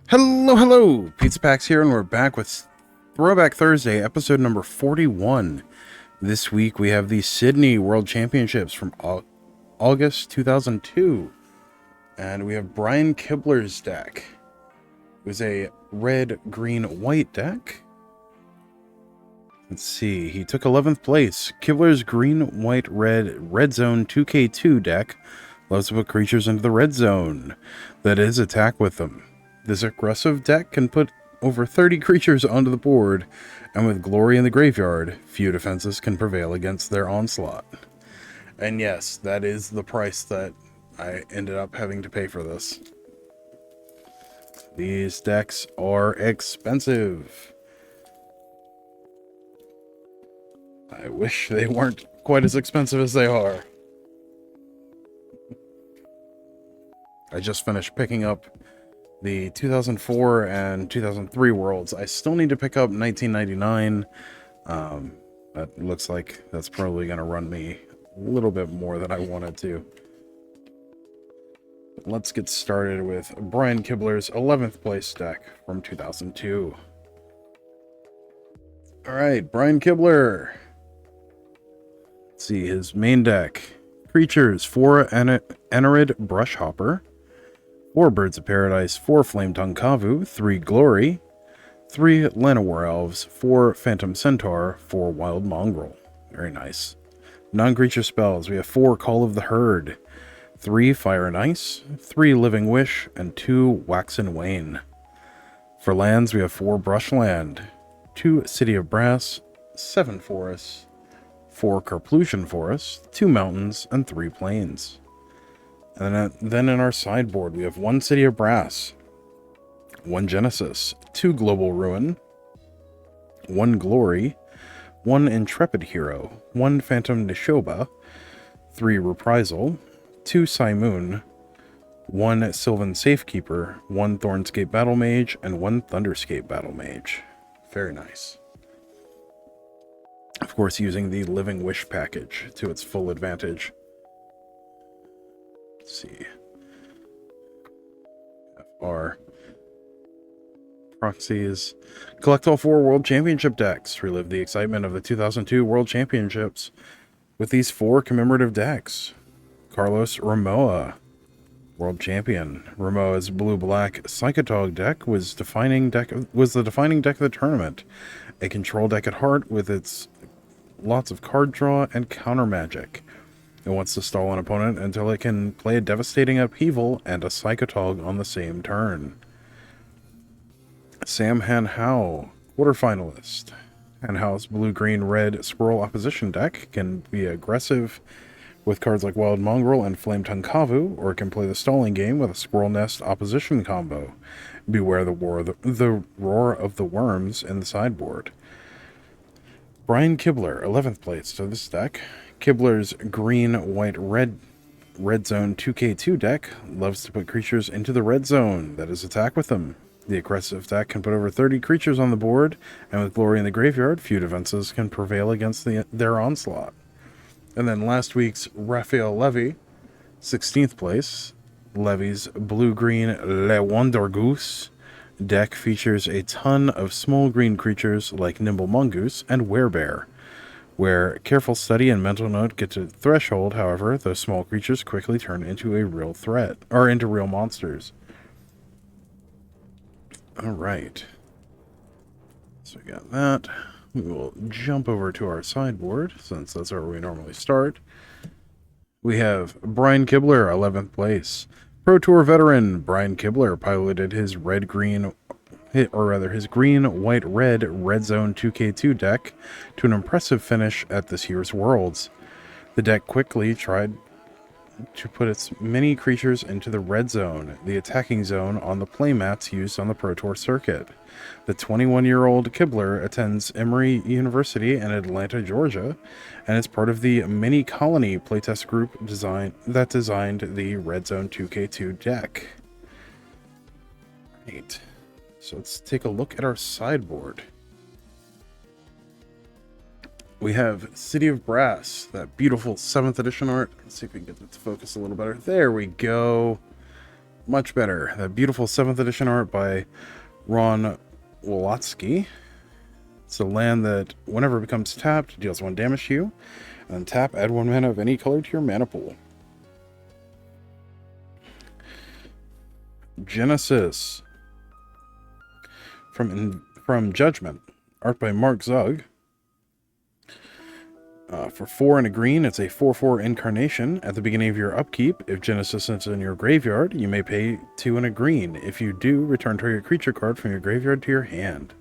Hello, Pizza Packs here, and we're back with Throwback Thursday, episode number 41. This week we have the Sydney World Championships from August 2002, and we have Brian Kibler's deck. It was a red, green, white deck. Let's see, he took 11th place. Kibler's green, white, red zone 2K2 deck loves to put creatures into the red zone. That is, attack with them. This aggressive deck can put over 30 creatures onto the board, and with Glory in the graveyard, few defenses can prevail against their onslaught. And yes, that is the price that I ended up having to pay for this. These decks are expensive. I wish they weren't quite as expensive as they are. I just finished picking up the 2004 and 2003 Worlds. I still need to pick up 1999. That looks like that's probably going to run me a little bit more than I wanted to. But let's get started with Brian Kibler's 11th place deck from 2002. Alright, Brian Kibler. Let's see, his main deck. Creatures, 4 Enerid Brushhopper, 4 Birds of Paradise, 4 Flametongue Kavu, 3 Glory, 3 Llanowar Elves, 4 Phantom Centaur, 4 Wild Mongrel. Very nice. Non-creature spells, we have 4 Call of the Herd, 3 Fire and Ice, 3 Living Wish, and 2 Wax and Wane. For lands, we have 4 Brushland, 2 City of Brass, 7 Forests, 4 Carplusian Forests, 2 Mountains, and 3 Plains. And then in our sideboard, we have 1 City of Brass, 1 Genesis, 2 Global Ruin, 1 Glory, 1 Intrepid Hero, 1 Phantom Nishoba, 3 Reprisal, 2 Simoon, 1 Sylvan Safekeeper, 1 Thornscape Battle Mage, and 1 Thunderscape Battle Mage. Very nice. Of course, using the Living Wish package to its full advantage. Let's see. Our proxies. Collect all 4 World Championship decks. Relive the excitement of the 2002 World Championships with these 4 commemorative decks. Carlos Ramoa, World Champion. Ramoa's blue-black Psychotog deck was the defining deck of the tournament. A control deck at heart with its lots of card draw and counter magic. It wants to stall an opponent until it can play a devastating upheaval and a Psychotog on the same turn. Sam Han-Hao, quarterfinalist. Han-Hao's blue-green-red Squirrel opposition deck can be aggressive with cards like Wild Mongrel and Flametongue Kavu, or it can play the stalling game with a Squirrel Nest opposition combo. Beware the roar of the worms in the sideboard. Brian Kibler, 11th place to this deck. Kibler's green, white, red zone 2K2 deck loves to put creatures into the red zone. That is, attack with them. The aggressive deck can put over 30 creatures on the board, and with Glory in the graveyard, few defenses can prevail against their onslaught. And then last week's Raphael Levy, 16th place. Levy's blue-green Le Wonder Goose deck features a ton of small green creatures like Nimble Mongoose and Werebear. Where careful study and mental note get to threshold, however, those small creatures quickly turn into a real threat, or into real monsters. Alright. So we got that. We will jump over to our sideboard, since that's where we normally start. We have Brian Kibler, 11th place. Pro Tour veteran Brian Kibler piloted his his green, white, red zone 2K2 deck to an impressive finish at this year's Worlds. The deck quickly tried to put its many creatures into the red zone, the attacking zone on the playmats used on the Pro Tour circuit. The 21-year-old Kibler attends Emory University in Atlanta, Georgia, and is part of the Mini Colony playtest group that designed the Red Zone 2K2 deck. Right. So let's take a look at our sideboard. We have City of Brass, that beautiful 7th edition art. Let's see if we can get that to focus a little better. There we go. Much better. That beautiful 7th edition art by Ron Wolotsky. It's a land that, whenever it becomes tapped, deals 1 damage to you. And then tap, add 1 mana of any color to your mana pool. Genesis. From Judgment. Art by Mark Zug. For 4 and a green, it's a 4/4 incarnation. At the beginning of your upkeep, if Genesis is in your graveyard, you may pay 2 and a green. If you do, return target creature card from your graveyard to your hand.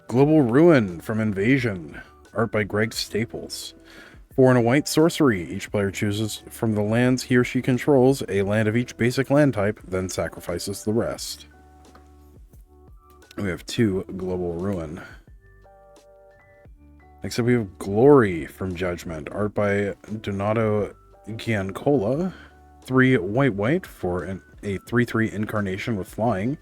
Global Ruin from Invasion. Art by Greg Staples. 4 and a white sorcery. Each player chooses from the lands he or she controls a land of each basic land type, then sacrifices the rest. We have 2 Global Ruin. Next up we have Glory from Judgment. Art by Donato Giancola. 3 white for a 3/3 incarnation with flying.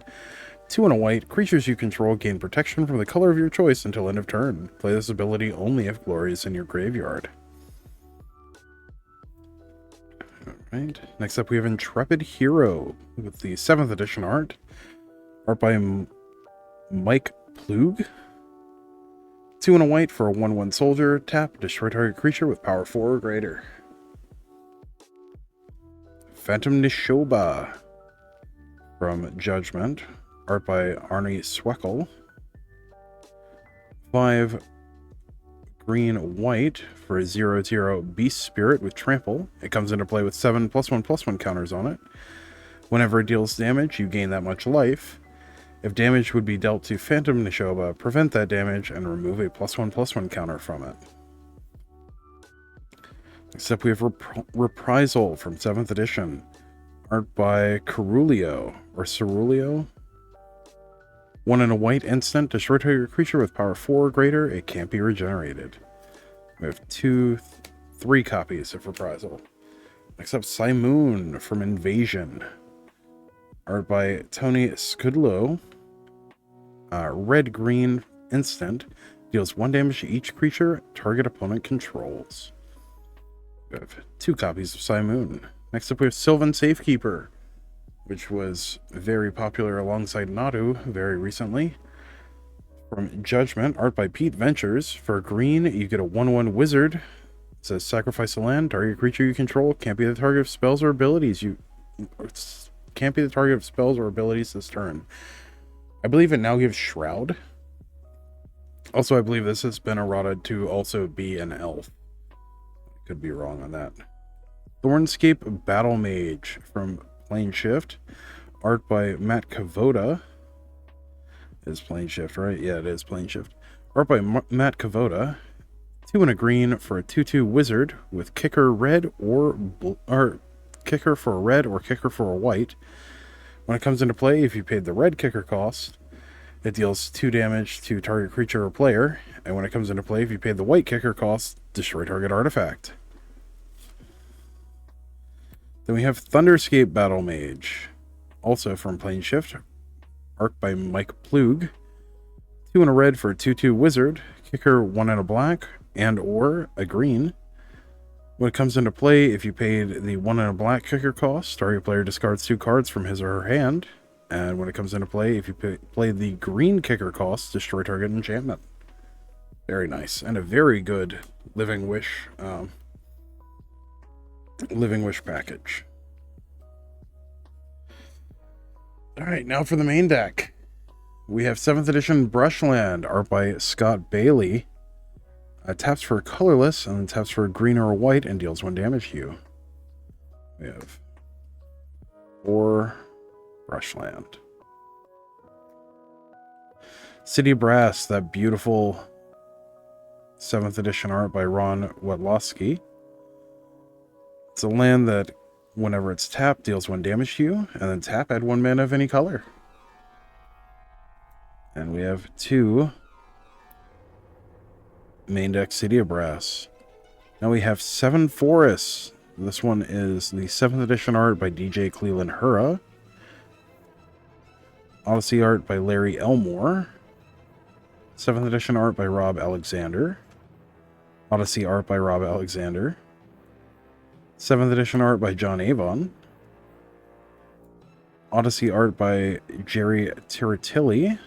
2 and a white. Creatures you control gain protection from the color of your choice until end of turn. Play this ability only if Glory is in your graveyard. Alright. Next up we have Intrepid Hero with the 7th edition art. Art by Mike Plug. 2 and a white for a 1/1 soldier. Tap, destroy target creature with power 4 or greater. Phantom Nishoba from Judgment. Art by Arnie Sweckel. 5 green white for a 0/0 Beast Spirit with Trample. It comes into play with 7 +1/+1 counters on it. Whenever it deals damage, you gain that much life. If damage would be dealt to Phantom Nishoba, prevent that damage and remove a +1/+1 counter from it. Next up we have Reprisal from 7th edition. Art by Ceruleo. 1 and a white instant. Destroy target creature with power 4 or greater. It can't be regenerated. We have 3 copies of Reprisal. Next up, Simoon from Invasion. Art by Tony Scudlo. Red-green instant. Deals 1 damage to each creature target opponent controls. We have 2 copies of Simoon. Next up we have Sylvan Safekeeper, which was very popular alongside Nadu very recently. From Judgment, art by Pete Ventures. For green, you get a 1/1 wizard. It says sacrifice a land. Target creature you control can't be the target of spells or abilities this turn. I believe it now gives Shroud. Also, I believe this has been errated to also be an elf. Could be wrong on that. Thornscape Battle Mage from Plane Shift. Art by Matt Kavoda. It is Plane Shift, right? Yeah, it is Plane Shift. Art by Matt Kavoda. 2 and a green for a 2/2 wizard with kicker red or kicker for a red or kicker for a white. When it comes into play, if you paid the red kicker cost, it deals 2 damage to target creature or player. And when it comes into play, if you paid the white kicker cost, destroy target artifact. Then we have Thunderscape Battle Mage, also from Plane Shift. Art by Mike Plug. 2 and a red for a 2/2 wizard. Kicker 1 and a black and or a green. When it comes into play, if you paid the 1 and a black kicker cost, target player discards 2 cards from his or her hand. And when it comes into play, if you play the green kicker cost, destroy target enchantment. Very nice. And a very good Living Wish package. Alright, now for the main deck. We have 7th edition Brushland, art by Scott Bailey. Taps for colorless, and then taps for green or white, and deals 1 damage to you. We have 4 Brushland. City Brass, that beautiful 7th edition art by Ron Wolotsky. It's a land that, whenever it's tapped, deals 1 damage to you, and then tap, add 1 mana of any color. And we have 2 main deck City of Brass. Now we have 7 Forests. This one is the 7th edition art by DJ Cleveland Hura. Odyssey art by Larry Elmore. 7th edition art by Rob Alexander. Odyssey art by Rob Alexander. 7th edition art by John Avon. Odyssey art by Jerry Tiratilli.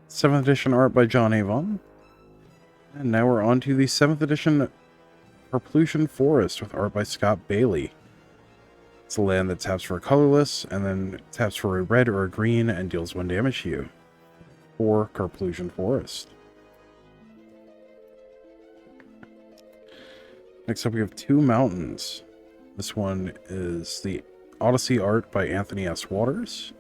7th edition art by John Avon. And now we're on to the 7th edition Carplusian Forest with art by Scott Bailey. It's a land that taps for a colorless, and then taps for a red or a green, and deals 1 damage to you. For Carplusian Forest. Next up we have 2 mountains. This one is the Odyssey art by Anthony S. Waters.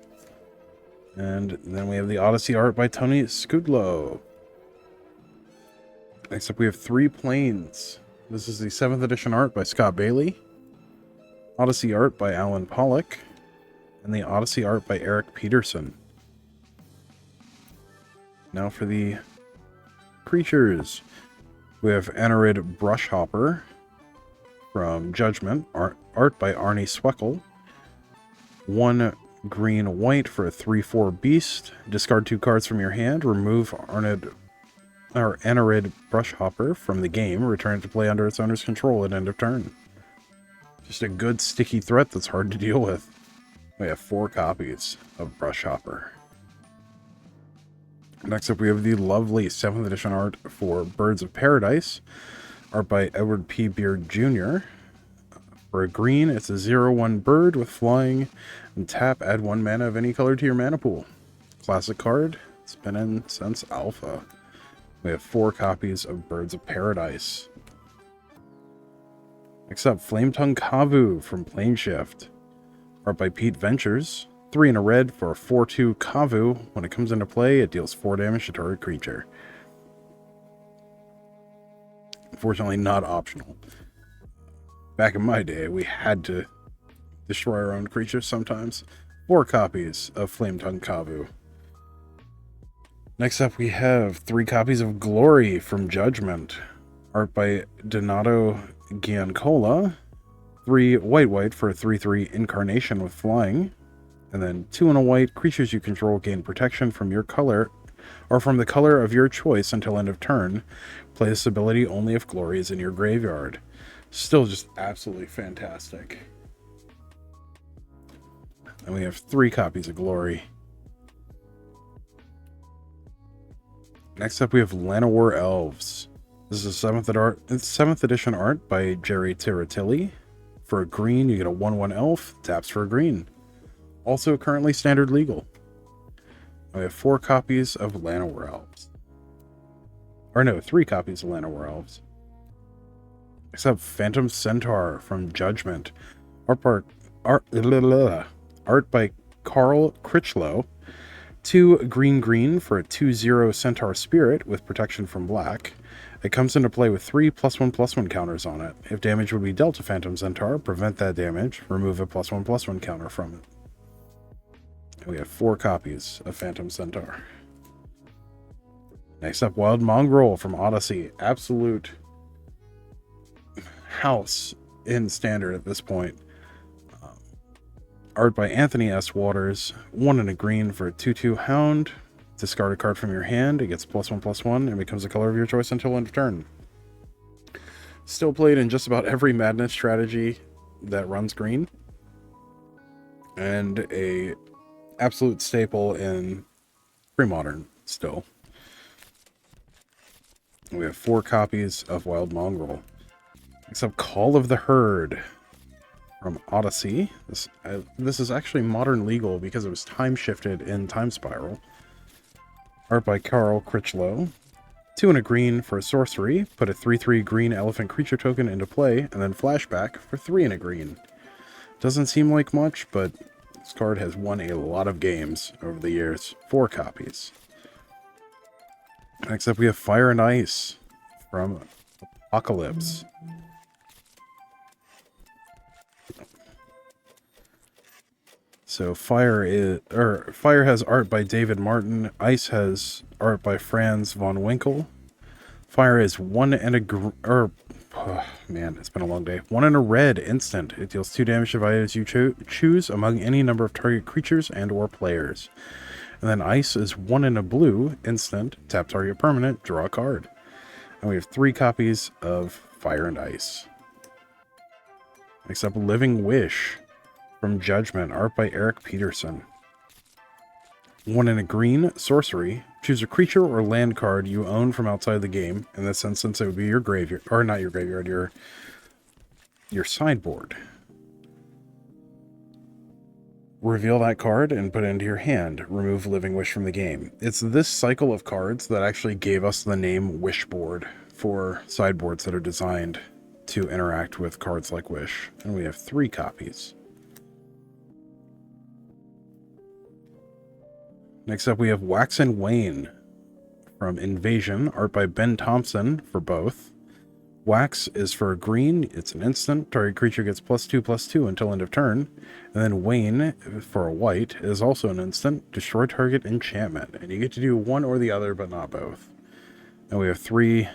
And then we have the Odyssey art by Tony Scudlo. Next up we have 3 plains. This is the 7th edition art by Scott Bailey. Odyssey art by Alan Pollock. And the Odyssey art by Eric Peterson. Now for the creatures. We have Anorid Brushhopper from Judgment, art by Arnie Sweckel. 1 green-white for a 3/4 beast. Discard 2 cards from your hand. Remove Anorid Brushhopper from the game. Return it to play under its owner's control at end of turn. Just a good sticky threat that's hard to deal with. We have 4 copies of Brushhopper. Next up we have the lovely 7th edition art for Birds of Paradise. Art by Edward P. Beard Jr. For a green, it's a 0/1 bird with flying, and tap, add 1 mana of any color to your mana pool. Classic card. It's been in since Alpha. We have 4 copies of Birds of Paradise. Next up, Flametongue Kavu from Planeshift. Art by Pete Ventures. 3 and a red for a 4/2 Kavu. When it comes into play, it deals 4 damage to target creature. Unfortunately, not optional. Back in my day, we had to destroy our own creatures sometimes. 4 copies of Flametongue Kavu. Next up, we have 3 copies of Glory from Judgment. Art by Donato Giancola. 3 white for a 3/3 Incarnation with flying. And then 2 and a white, creatures you control gain protection from your color, or from the color of your choice until end of turn. Play this ability only if Glory is in your graveyard. Still just absolutely fantastic. And we have 3 copies of Glory. Next up we have Llanowar Elves. This is 7th edition art by Jerry Tiratilli. For a green, you get a 1/1 elf, taps for a green. Also currently standard legal. We have 4 copies of Llanowar Elves. Or no, 3 copies of Llanowar Elves. Next up, Phantom Centaur from Judgment. Art by Carl Critchlow. 2 green for a 2/0 Centaur Spirit with protection from black. It comes into play with 3 +1/+1 counters on it. If damage would be dealt to Phantom Centaur, prevent that damage. Remove a +1/+1 counter from it. We have 4 copies of Phantom Centaur. Next up, Wild Mongrel from Odyssey. Absolute house in standard at this point. Art by Anthony S. Waters. 1 and a green for a 2/2 Hound. Discard a card from your hand. It gets +1/+1 and becomes the color of your choice until end of turn. Still played in just about every Madness strategy that runs green. And a absolute staple in premodern still. We have 4 copies of Wild Mongrel. Next up, Call of the Herd from Odyssey. This is actually modern legal because it was time shifted in Time Spiral. Art by Carl Critchlow. 2 and a green for a sorcery. Put a 3/3 green elephant creature token into play, and then flashback for 3 and a green. Doesn't seem like much, but this card has won a lot of games over the years. 4 copies. Next up we have Fire and Ice from Apocalypse. So Fire has art by David Martin. Ice has art by Franz von Winkle. Fire is 1 and a it's been a long day. 1 and a red instant. It deals 2 damage divided as you choose among any number of target creatures and or players. And then Ice is 1 and a blue instant. Tap target permanent. Draw a card. And we have 3 copies of Fire and Ice. Next up, Living Wish from Judgment, art by Eric Peterson. 1 in a green, sorcery. Choose a creature or land card you own from outside the game. In this instance, it would be your graveyard, or not your graveyard, your sideboard. Reveal that card and put it into your hand. Remove Living Wish from the game. It's this cycle of cards that actually gave us the name Wishboard for sideboards that are designed to interact with cards like Wish. And we have 3 copies. Next up, we have Wax and Wane from Invasion, art by Ben Thompson for both. Wax is for a green, it's an instant. Target creature gets +2/+2 until end of turn. And then Wane, for a white, is also an instant. Destroy target enchantment. And you get to do one or the other, but not both. And we have 2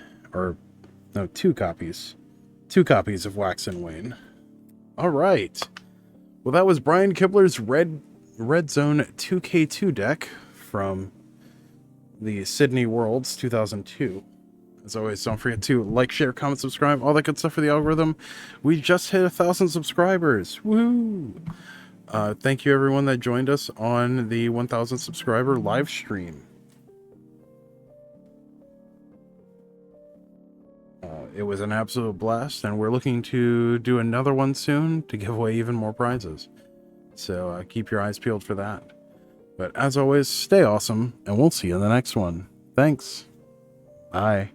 copies. 2 copies of Wax and Wane. All right. Well, that was Brian Kibler's Red Zone 2K2 deck from the Sydney Worlds 2002. As always, don't forget to like, share, comment, subscribe, all that good stuff for the algorithm. We just hit 1,000 subscribers. Woo! Thank you, everyone that joined us on the 1,000 subscriber live stream. It was an absolute blast, and we're looking to do another one soon to give away even more prizes. So keep your eyes peeled for that. But as always, stay awesome, and we'll see you in the next one. Thanks. Bye.